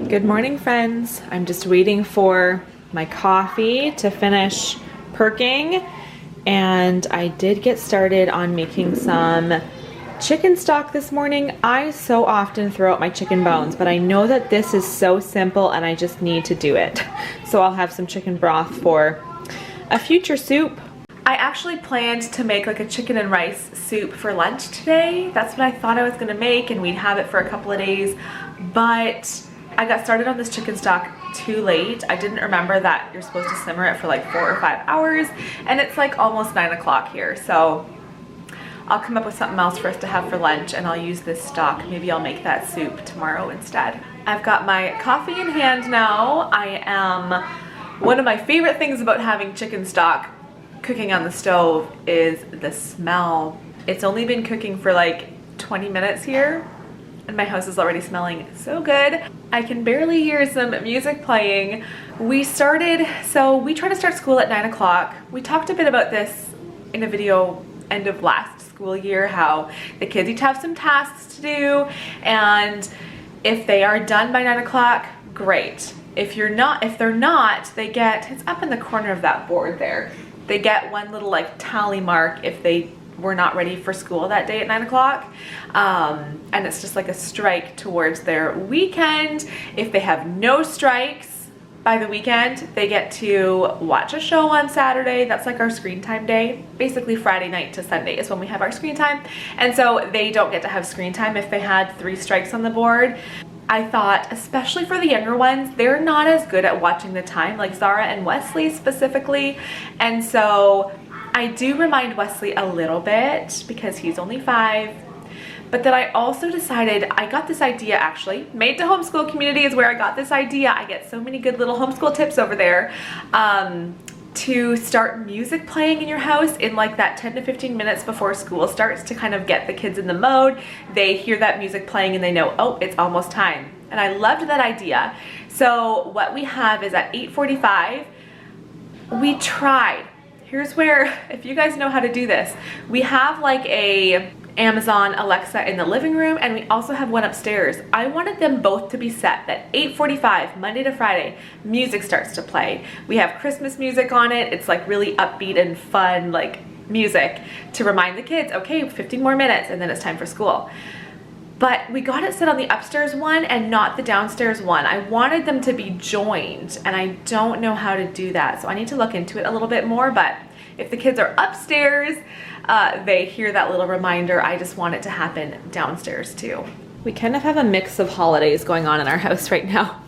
Good morning, friends. I'm just waiting for my coffee to finish perking, and I did get started on making some chicken stock this morning. I so often throw out my chicken bones, but I know that this is so simple and I just need to do it. So I'll have some chicken broth for a future soup. I actually planned to make like a chicken and rice soup for lunch today. That's what I thought I was gonna make, and we'd have it for a couple of days, but I got started on this chicken stock too late. I didn't remember that you're supposed to simmer it for like 4 or 5 hours, and it's like almost 9 o'clock here, so I'll come up with something else for us to have for lunch, and I'll use this stock. Maybe I'll make that soup tomorrow instead. I've got my coffee in hand now. One of my favorite things about having chicken stock cooking on the stove is the smell. It's only been cooking for like 20 minutes here, and my house is already smelling so good. I can barely hear some music playing. We try to start school at 9 o'clock. We talked a bit about this in a video end of last school year, how the kids each have some tasks to do, and if they are done by 9 o'clock, great. If they're not, it's up in the corner of that board there. They get one little like tally mark if they were not ready for school that day at 9 o'clock. And it's just like a strike towards their weekend. If they have no strikes by the weekend, they get to watch a show on Saturday. That's like our screen time day. Basically Friday night to Sunday is when we have our screen time. And so they don't get to have screen time if they had 3 strikes on the board. I thought, especially for the younger ones, they're not as good at watching the time, like Zara and Wesley specifically. And so I do remind Wesley a little bit because he's only 5. But then I also decided, I got this idea actually, Made to Homeschool Community is where I got this idea. I get so many good little homeschool tips over there. To start music playing in your house in like that 10 to 15 minutes before school starts, to kind of get the kids in the mode. They hear that music playing and they know, oh, it's almost time. And I loved that idea. So what we have is at 8:45, we tried. Here's where, if you guys know how to do this, we have like a Amazon Alexa in the living room, and we also have one upstairs. I wanted them both to be set that 8:45 Monday to Friday music starts to play. We have Christmas music on it. It's like really upbeat and fun like music to remind the kids, okay, 15 more minutes and then it's time for school. But we got it set on the upstairs one and not the downstairs one. I wanted them to be joined, and I don't know how to do that, so I need to look into it a little bit more. But if the kids are upstairs, they hear that little reminder. I just want it to happen downstairs too. We kind of have a mix of holidays going on in our house right now.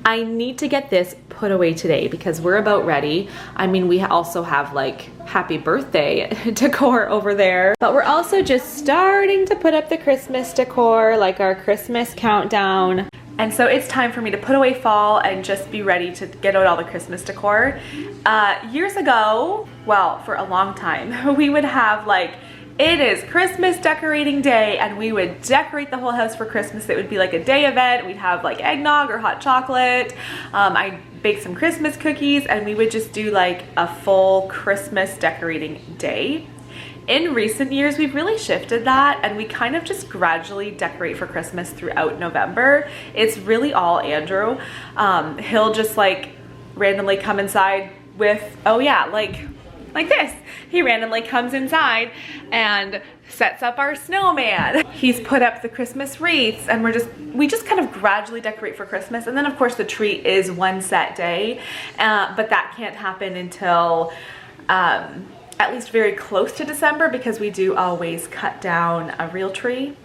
I need to get this put away today because we're about ready. I mean, we also have like happy birthday decor over there, but we're also just starting to put up the Christmas decor, like our Christmas countdown. And so it's time for me to put away fall and just be ready to get out all the Christmas decor. Years ago, well, for a long time, we would have like, it is Christmas decorating day, and we would decorate the whole house for Christmas. It would be like a day event. We'd have like eggnog or hot chocolate. I baked some Christmas cookies, and we would just do like a full Christmas decorating day. In recent years, we've really shifted that, and we kind of just gradually decorate for Christmas throughout November. It's really all Andrew. He'll just like randomly come inside with, oh yeah, like this. He randomly comes inside and sets up our snowman. He's put up the Christmas wreaths, and we just kind of gradually decorate for Christmas. And then of course the tree is one set day, but that can't happen until at least very close to December, because we do always cut down a real tree.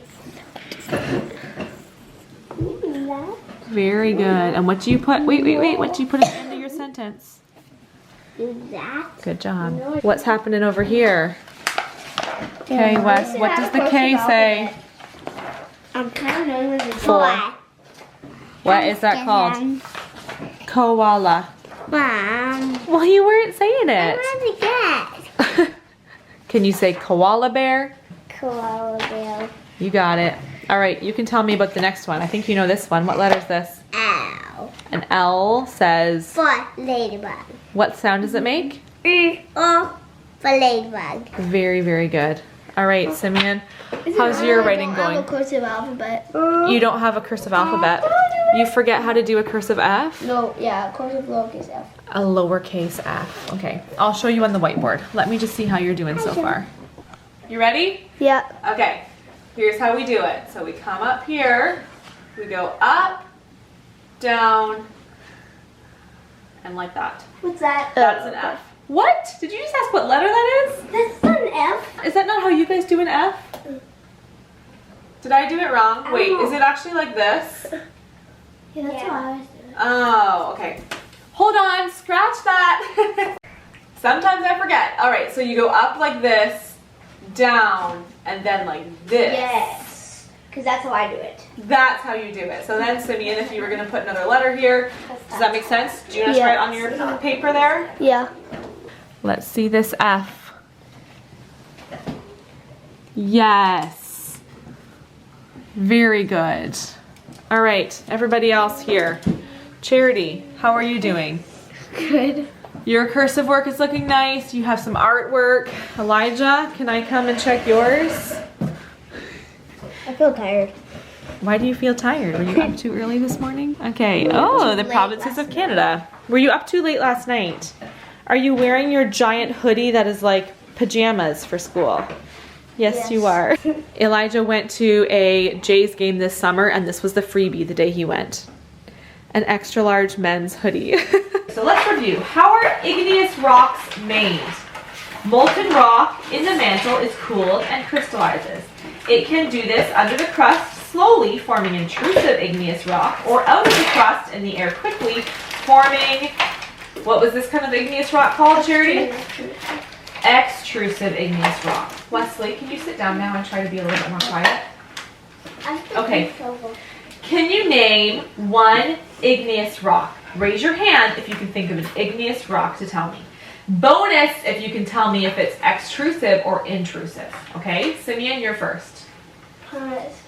Very good. And what do you put, wait, what do you put at the end of your sentence? That. Good job. What's happening over here? Okay, Wes, what does the K say? I'm kind of knowing the For. What is that called? Koala. Mom. Well, you weren't saying it. I want to get. Can you say koala bear? Koala bear. You got it. All right, you can tell me about the next one. I think you know this one. What letter is this? L. An L says... For ladybug. What sound does it make? O for ladybug. Very, very good. All right, Simeon, how's your writing I don't going? have a cursive alphabet. You don't have a cursive alphabet. You forget how to do a cursive F? No, yeah, cursive lowercase f. A lowercase f. Okay, I'll show you on the whiteboard. Let me just see how you're doing so far. You ready? Yeah. Okay, here's how we do it. So we come up here, we go up, down, and like that. What's that? That's an F. What? Did you just ask what letter that is? That's not an F. Is that not how you guys do an F? Did I do it wrong? Wait, is it actually like this? Yeah, that's how I was doing. Oh, okay. Hold on, scratch that. Sometimes I forget. All right, so you go up like this, down, and then like this. Yes, because that's how I do it. That's how you do it. So then, Simeon, if you were gonna put another letter here, does that make sense? Do you want to try it on your paper there? Yeah. Let's see this F. Yes. Very good. All right, everybody else here. Charity, how are you doing? Good. Your cursive work is looking nice. You have some artwork. Elijah, can I come and check yours? I feel tired. Why do you feel tired? Were you up too early this morning? Okay. Oh, the provinces of Canada. Were you up too late last night? Are you wearing your giant hoodie that is like pajamas for school? Yes, you are. Elijah went to a Jays game this summer, and this was the freebie the day he went. An extra large men's hoodie. So let's review. How are igneous rocks made? Molten rock in the mantle is cooled and crystallizes. It can do this under the crust, slowly forming intrusive igneous rock, or out of the crust in the air quickly, forming, what was this kind of igneous rock called, Charity? Extrusive igneous rock. Wesley, can you sit down now and try to be a little bit more quiet? Okay. Can you name one igneous rock? Raise your hand if you can think of an igneous rock to tell me. Bonus if you can tell me if it's extrusive or intrusive. Okay, Simeon, you're first. Pumice.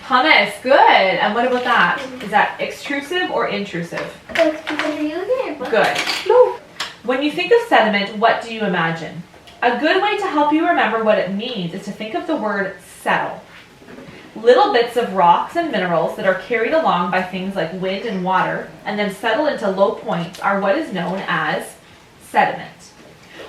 Pumice, good. And what about that? Is that extrusive or intrusive? Good. No. When you think of sediment, what do you imagine? A good way to help you remember what it means is to think of the word settle. Little bits of rocks and minerals that are carried along by things like wind and water and then settle into low points are what is known as sediment.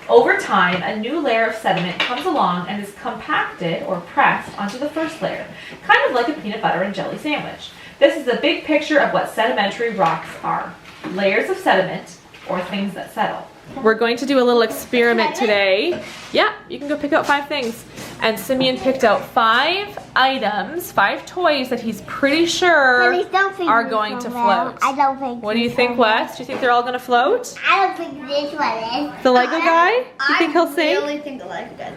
Over time, a new layer of sediment comes along and is compacted or pressed onto the first layer, kind of like a peanut butter and jelly sandwich. This is a big picture of what sedimentary rocks are. Layers of sediment, or things that settle. We're going to do a little experiment today. Yeah, you can go pick out 5 things. And Simeon picked out 5 items, 5 toys that he's pretty sure are going to float. I don't think. What do you think, Wes? Do you think they're all going to float? I don't think this one is. The Lego guy? You think he'll sink? I really think the Lego guy.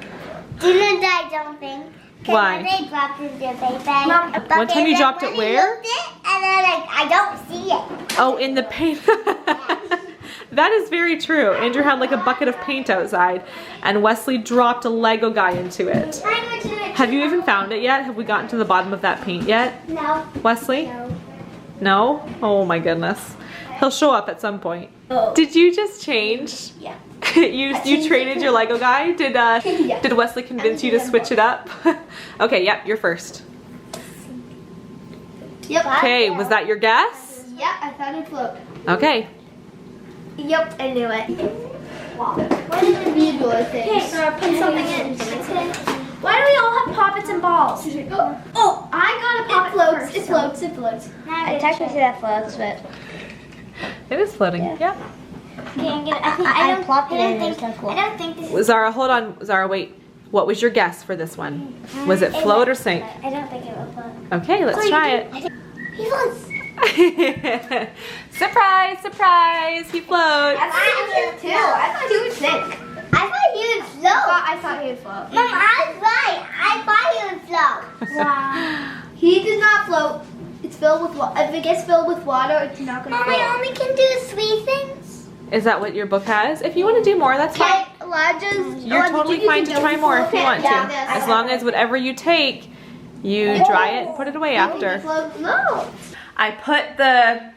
Do you know I don't think? Why? When they dropped it in the paint bag. One time you dropped it where? And then I don't see it. Oh, in the paint. That is very true. Andrew had like a bucket of paint outside and Wesley dropped a Lego guy into it. Have you even found it yet? Have we gotten to the bottom of that paint yet? No. Wesley? No. No? Oh my goodness. He'll show up at some point. Oh. Did you just change? Yeah. you traded your Lego guy? Did Wesley convince you to switch it up? Okay, yep, you're first. Yep. Okay, was that your guess? Yeah, I thought it float. Okay. Yep, I knew it. Wow. What is the visual thing? Okay, so I put something in. Why do we all have poppets and balls? Oh, I got a poppet first. It floats. It floats. I technically that floats, but It is floating, yeah. I don't think this is. Zara, hold on. Zara, wait. What was your guess for this one? Was it float or sink? I don't think it will float. Okay, let's try it. He floats. Surprise, surprise, he floats. I thought he would too. I thought he would sink. I thought he would float. I thought he would float. Mom, I was right. I thought he would float. Wow. He does not float. It's filled with water. If it gets filled with water, it's not going to Mom, float. I only can do 3 things. Is that what your book has? If you want to do more, that's fine. Elijah's. You're totally fine to try more if you want to. As long as whatever you take, you dry it and put it away after. No. I put the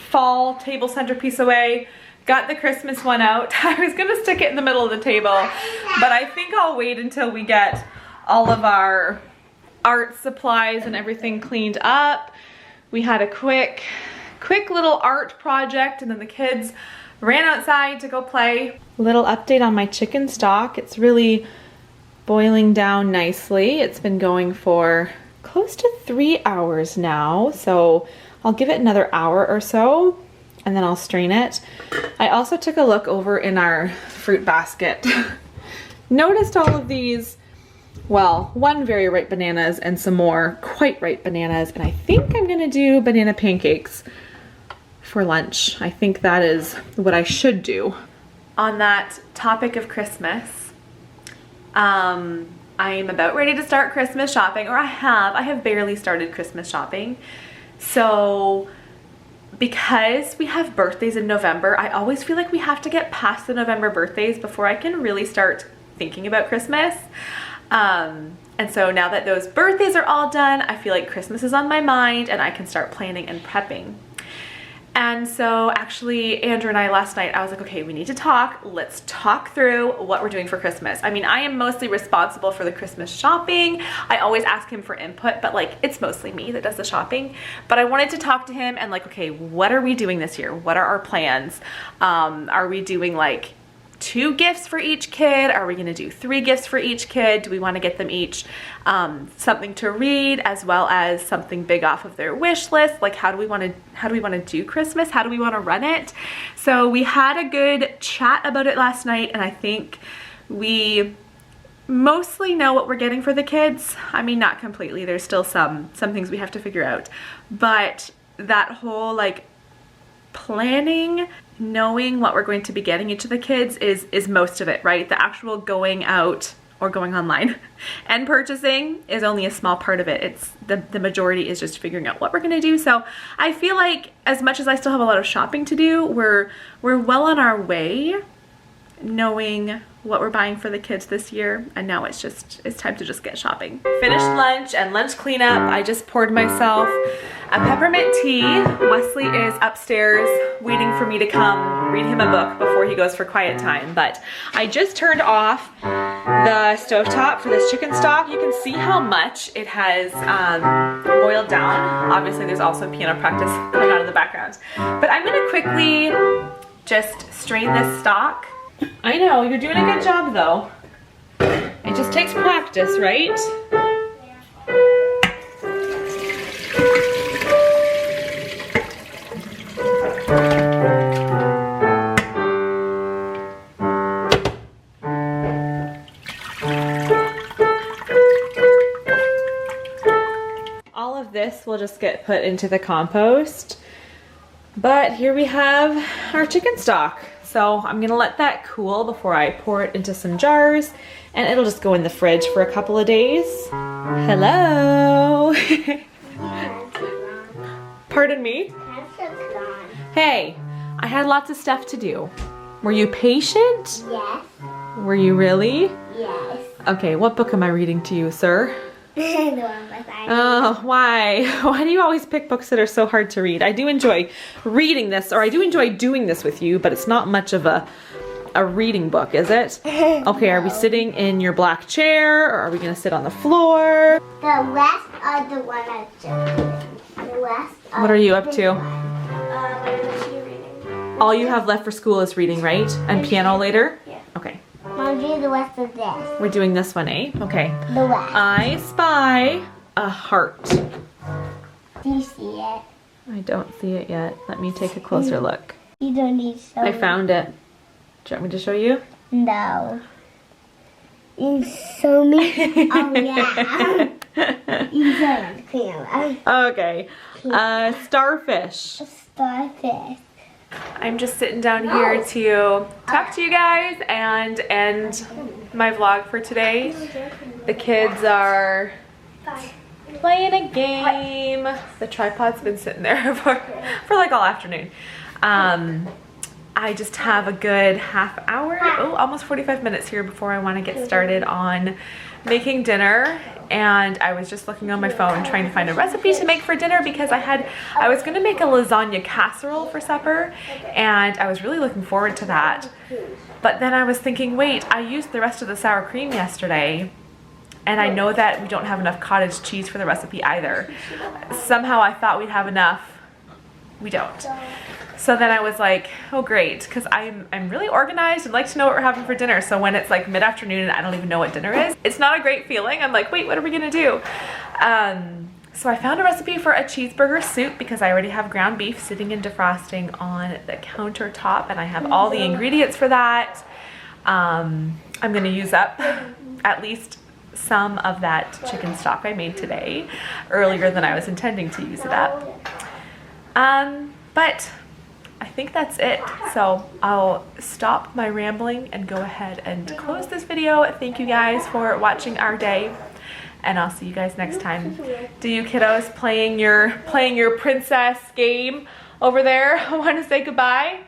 fall table centerpiece away, got the Christmas one out. I was gonna stick it in the middle of the table, but I think I'll wait until we get all of our art supplies and everything cleaned up. We had a quick little art project, and then the kids ran outside to go play. Little update on my chicken stock. It's really boiling down nicely. It's been going for close to 3 hours now, so I'll give it another hour or so and then I'll strain it. I also took a look over in our fruit basket. Noticed all of these, well, one very ripe bananas and some more quite ripe bananas, and I think I'm gonna do banana pancakes for lunch. I think that is what I should do. On that topic of Christmas, I am about ready to start Christmas shopping, or I have barely started Christmas shopping. So because we have birthdays in November, I always feel like we have to get past the November birthdays before I can really start thinking about Christmas. And so now that those birthdays are all done, I feel like Christmas is on my mind and I can start planning and prepping. And so actually Andrew and I last night, I was like, okay, we need to talk. Let's talk through what we're doing for Christmas. I mean, I am mostly responsible for the Christmas shopping. I always ask him for input, but like it's mostly me that does the shopping. But I wanted to talk to him and like, okay, what are we doing this year? What are our plans? Are we doing like 2 gifts for each kid? Are we gonna do 3 gifts for each kid? Do we wanna get them each something to read as well as something big off of their wish list? Like how do we wanna do Christmas? How do we wanna run it? So we had a good chat about it last night, and I think we mostly know what we're getting for the kids. I mean, not completely, there's still some things we have to figure out, but that whole like planning, knowing what we're going to be getting each of the kids is most of it, right? The actual going out or going online and purchasing is only a small part of it. It's the majority is just figuring out what we're gonna do. So I feel like as much as I still have a lot of shopping to do, we're well on our way knowing what we're buying for the kids this year, and now it's time to just get shopping. Finished lunch and lunch cleanup. I just poured myself a peppermint tea. Wesley is upstairs waiting for me to come read him a book before he goes for quiet time, but I just turned off the stovetop for this chicken stock. You can see how much it has boiled down. Obviously there's also piano practice going on in the background, but I'm gonna quickly just strain this stock. I know, you're doing a good job though. It just takes practice, right? All of this will just get put into the compost. But here we have our chicken stock. So I'm gonna let that cool before I pour it into some jars, and it'll just go in the fridge for a couple of days. Hello. Pardon me? Hey, I had lots of stuff to do. Were you patient? Yes. Were you really? Yes. Okay, what book am I reading to you, sir? The one with Oh, why? Why do you always pick books that are so hard to read? I do enjoy reading this, or I do enjoy doing this with you, but it's not much of a reading book, is it? Okay, are we sitting in your black chair, or are we gonna sit on the floor? The rest of the one I just reading. The rest of What are you up to? Reading. All you have left for school is reading, right? And piano later? Yeah. Okay. Mom, do the rest of this. We're doing this one, eh? Okay. The rest. I spy a heart. Do you see it? I don't see it yet. Let me take a closer look. You don't need so. I found it. Do you want me to show you? No. You show me? Oh yeah. You show the camera. Okay. Starfish. A starfish. I'm just sitting down here to talk to you guys and end my vlog for today. The kids are playing a game. The tripod's been sitting there for like all afternoon. I just have a good half hour, almost 45 minutes here before I want to get started on making dinner. And I was just looking on my phone trying to find a recipe to make for dinner because I was gonna make a lasagna casserole for supper, and I was really looking forward to that. But then I was thinking, wait, I used the rest of the sour cream yesterday, And I know that we don't have enough cottage cheese for the recipe either. Somehow I thought we'd have enough. We don't. So then I was like, oh great, because I'm really organized and like to know what we're having for dinner. So when it's like mid-afternoon and I don't even know what dinner is, it's not a great feeling. I'm like, wait, what are we gonna do? So I found a recipe for a cheeseburger soup because I already have ground beef sitting in defrosting on the countertop and I have all the ingredients for that. I'm gonna use up at least some of that chicken stock I made today, earlier than I was intending to use it up. But I think that's it. So I'll stop my rambling and go ahead and close this video. Thank you guys for watching our day, and I'll see you guys next time. Do you kiddos playing your princess game over there want to say goodbye?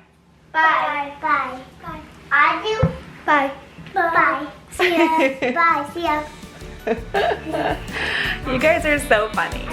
Bye. Bye. Bye. I do. Bye. Bye. See ya. Bye. See ya. You guys are so funny.